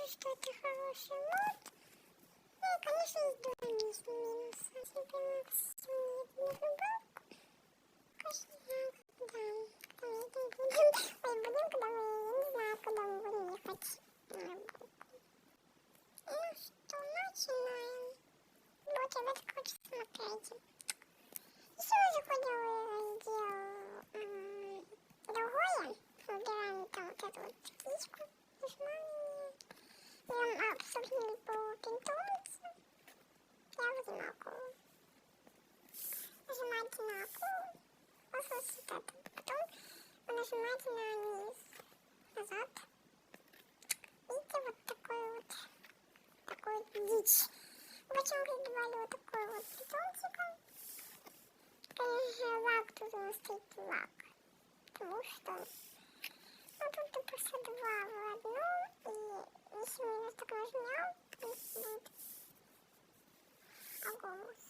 скажу, что это хороший мод. Ну и, конечно, есть дополнительные минусы. Если, например, сегодня еду на рыбалку, конечно, да, когда мы едем, будем, когда мы, я не знаю, куда мы будем ехать на рыбалку. Ну что, начинаем. Вот я так хочу смотреть. Еще мы заходим в раздел другое. Выбираем там вот эту вот птичку. Нажимаем. Берем абсолютно по питомцу. Я возьму акулу. Нажимаете на акулу. У вас вот это. Потом вы нажимаете на низ. Назад. Видите, вот такой вот дичь. Почему придумали вот такой вот питомчика? Конечно, лак тут у нас стоит лак. Потому что ну тут просто два в одном. И если мы его так нажмем, то будет агонус.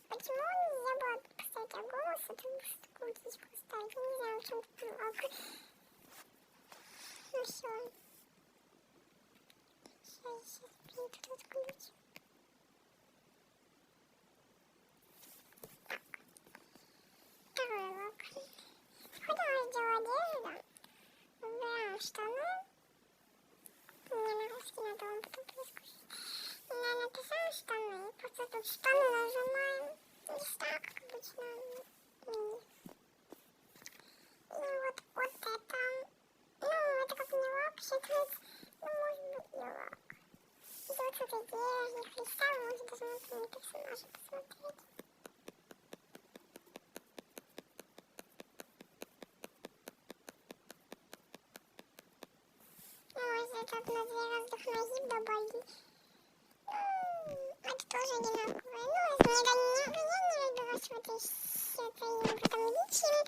Почему нельзя было поставить агонус, а тут такую птичку поставить? Я не знаю, в чем тут лак. Ну все. Сейчас принято тут ключ. Второй лак. Входим в раздел одежда. Выбираем штаны. Мне на русский надо вам потом перескочить. Я написала штаны. Просто тут штаны нажимаем. Не так, как обычно. Вниз. И вот это. Ну, это как не лак считается. Ну, может быть, и лак. И вот смотрите, я же их листала, может даже на персонажа посмотреть. Может тут на 2 разных ноги добавить. Это тоже одинаковое. Ну, я не люблю вот этой потом личием.